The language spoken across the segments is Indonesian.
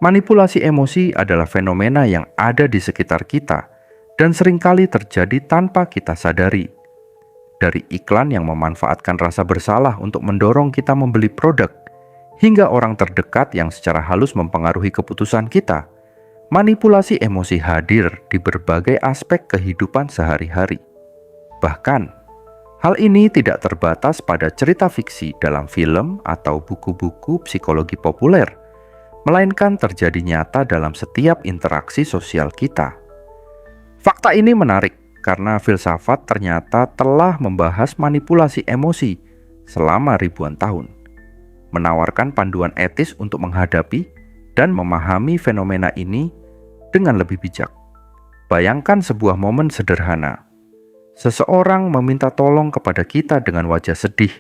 Manipulasi emosi adalah fenomena yang ada di sekitar kita dan seringkali terjadi tanpa kita sadari. Dari iklan yang memanfaatkan rasa bersalah untuk mendorong kita membeli produk, hingga orang terdekat yang secara halus mempengaruhi keputusan kita, manipulasi emosi hadir di berbagai aspek kehidupan sehari-hari. Bahkan, hal ini tidak terbatas pada cerita fiksi dalam film atau buku-buku psikologi populer, melainkan terjadi nyata dalam setiap interaksi sosial kita. Fakta ini menarik karena filsafat ternyata telah membahas manipulasi emosi selama ribuan tahun, menawarkan panduan etis untuk menghadapi dan memahami fenomena ini dengan lebih bijak. Bayangkan sebuah momen sederhana. Seseorang meminta tolong kepada kita dengan wajah sedih,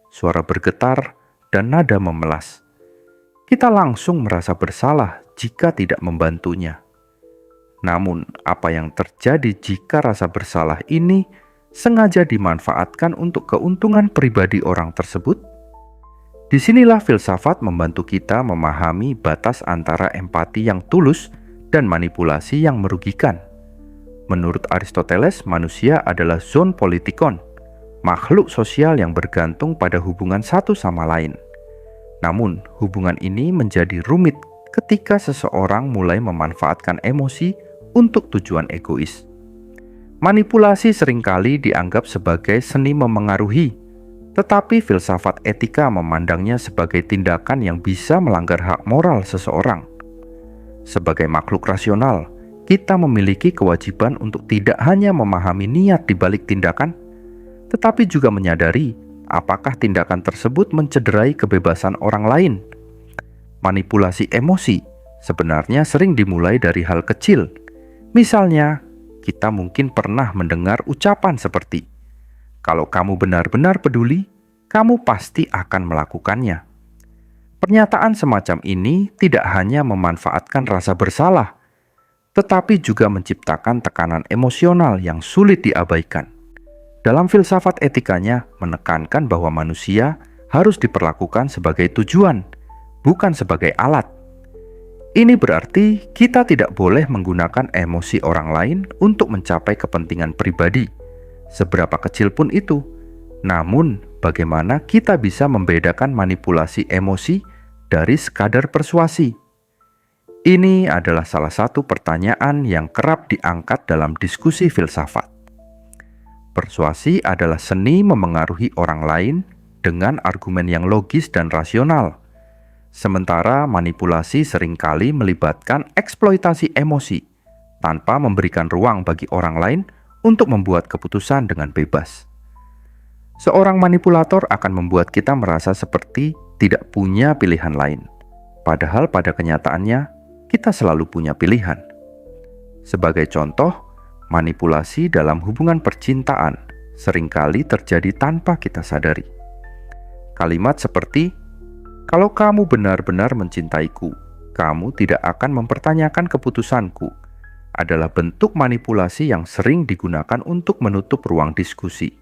suara bergetar, dan nada memelas. Kita langsung merasa bersalah jika tidak membantunya. Namun, apa yang terjadi jika rasa bersalah ini sengaja dimanfaatkan untuk keuntungan pribadi orang tersebut? Disinilah filsafat membantu kita memahami batas antara empati yang tulus dan manipulasi yang merugikan. Menurut Aristoteles, manusia adalah zoon politikon, makhluk sosial yang bergantung pada hubungan satu sama lain. Namun, hubungan ini menjadi rumit ketika seseorang mulai memanfaatkan emosi untuk tujuan egois. Manipulasi seringkali dianggap sebagai seni memengaruhi, tetapi filsafat etika memandangnya sebagai tindakan yang bisa melanggar hak moral seseorang. Sebagai makhluk rasional, kita memiliki kewajiban untuk tidak hanya memahami niat di balik tindakan, tetapi juga menyadari apakah tindakan tersebut mencederai kebebasan orang lain. Manipulasi emosi sebenarnya sering dimulai dari hal kecil. Misalnya, kita mungkin pernah mendengar ucapan seperti, "Kalau kamu benar-benar peduli, kamu pasti akan melakukannya." Pernyataan semacam ini tidak hanya memanfaatkan rasa bersalah, tetapi juga menciptakan tekanan emosional yang sulit diabaikan. Dalam filsafat etikanya menekankan bahwa manusia harus diperlakukan sebagai tujuan, bukan sebagai alat. Ini berarti kita tidak boleh menggunakan emosi orang lain untuk mencapai kepentingan pribadi, seberapa kecil pun itu. Namun, bagaimana kita bisa membedakan manipulasi emosi dari sekadar persuasi? Ini adalah salah satu pertanyaan yang kerap diangkat dalam diskusi filsafat. Persuasi adalah seni memengaruhi orang lain dengan argumen yang logis dan rasional. Sementara manipulasi seringkali melibatkan eksploitasi emosi tanpa memberikan ruang bagi orang lain untuk membuat keputusan dengan bebas. Seorang manipulator akan membuat kita merasa seperti tidak punya pilihan lain, padahal pada kenyataannya kita selalu punya pilihan. Sebagai contoh, manipulasi dalam hubungan percintaan seringkali terjadi tanpa kita sadari. Kalimat seperti, "Kalau kamu benar-benar mencintaiku, kamu tidak akan mempertanyakan keputusanku," adalah bentuk manipulasi yang sering digunakan untuk menutup ruang diskusi.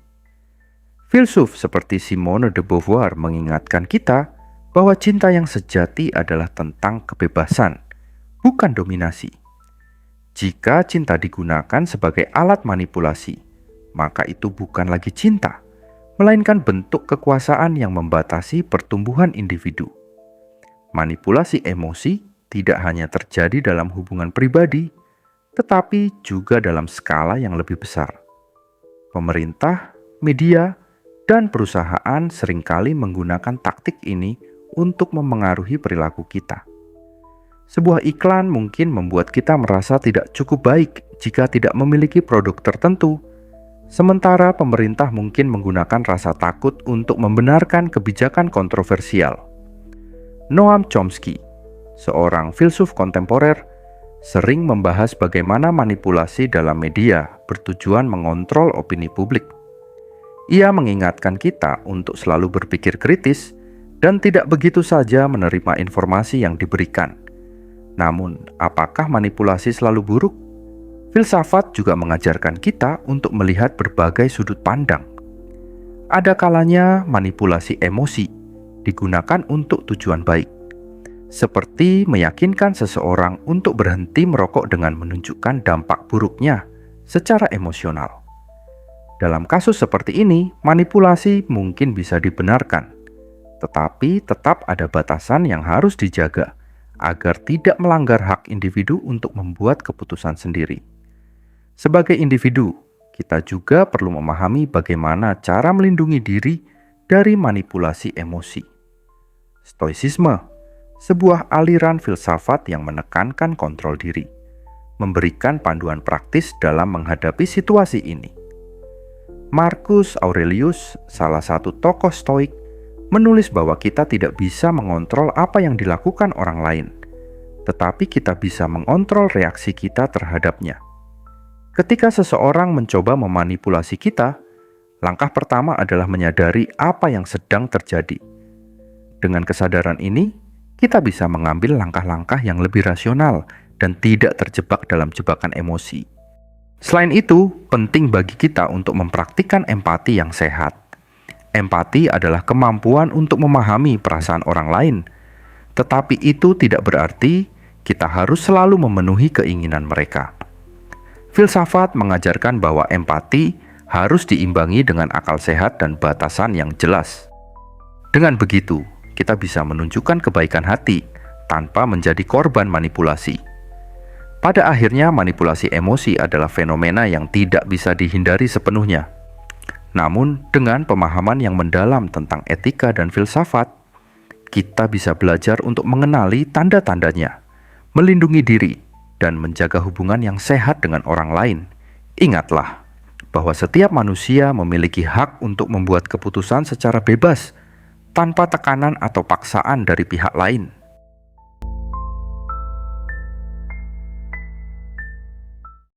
Filsuf seperti Simone de Beauvoir mengingatkan kita bahwa cinta yang sejati adalah tentang kebebasan, bukan dominasi. Jika cinta digunakan sebagai alat manipulasi, maka itu bukan lagi cinta, melainkan bentuk kekuasaan yang membatasi pertumbuhan individu. Manipulasi emosi tidak hanya terjadi dalam hubungan pribadi, tetapi juga dalam skala yang lebih besar. Pemerintah, media, dan perusahaan seringkali menggunakan taktik ini untuk memengaruhi perilaku kita. Sebuah iklan mungkin membuat kita merasa tidak cukup baik jika tidak memiliki produk tertentu, sementara pemerintah mungkin menggunakan rasa takut untuk membenarkan kebijakan kontroversial. Noam Chomsky, seorang filsuf kontemporer, sering membahas bagaimana manipulasi dalam media bertujuan mengontrol opini publik. Ia mengingatkan kita untuk selalu berpikir kritis dan tidak begitu saja menerima informasi yang diberikan. Namun, apakah manipulasi selalu buruk? Filsafat juga mengajarkan kita untuk melihat berbagai sudut pandang. Ada kalanya manipulasi emosi digunakan untuk tujuan baik. seperti meyakinkan seseorang untuk berhenti merokok dengan menunjukkan dampak buruknya secara emosional. Dalam kasus seperti ini, manipulasi mungkin bisa dibenarkan, tetapi tetap ada batasan yang harus dijaga agar tidak melanggar hak individu untuk membuat keputusan sendiri. Sebagai individu, kita juga perlu memahami bagaimana cara melindungi diri dari manipulasi emosi. Stoicisme, sebuah aliran filsafat yang menekankan kontrol diri, memberikan panduan praktis dalam menghadapi situasi ini. Marcus Aurelius, salah satu tokoh Stoik, menulis bahwa kita tidak bisa mengontrol apa yang dilakukan orang lain, tetapi kita bisa mengontrol reaksi kita terhadapnya. Ketika seseorang mencoba memanipulasi kita, langkah pertama adalah menyadari apa yang sedang terjadi. Dengan kesadaran ini, kita bisa mengambil langkah-langkah yang lebih rasional dan tidak terjebak dalam jebakan emosi. Selain itu, penting bagi kita untuk mempraktikkan empati yang sehat. Empati adalah kemampuan untuk memahami perasaan orang lain, tetapi itu tidak berarti kita harus selalu memenuhi keinginan mereka. Filsafat mengajarkan bahwa empati harus diimbangi dengan akal sehat dan batasan yang jelas. Dengan begitu, kita bisa menunjukkan kebaikan hati tanpa menjadi korban manipulasi. Pada akhirnya, manipulasi emosi adalah fenomena yang tidak bisa dihindari sepenuhnya. Namun, dengan pemahaman yang mendalam tentang etika dan filsafat, kita bisa belajar untuk mengenali tanda-tandanya, melindungi diri, dan menjaga hubungan yang sehat dengan orang lain. Ingatlah bahwa setiap manusia memiliki hak untuk membuat keputusan secara bebas, tanpa tekanan atau paksaan dari pihak lain.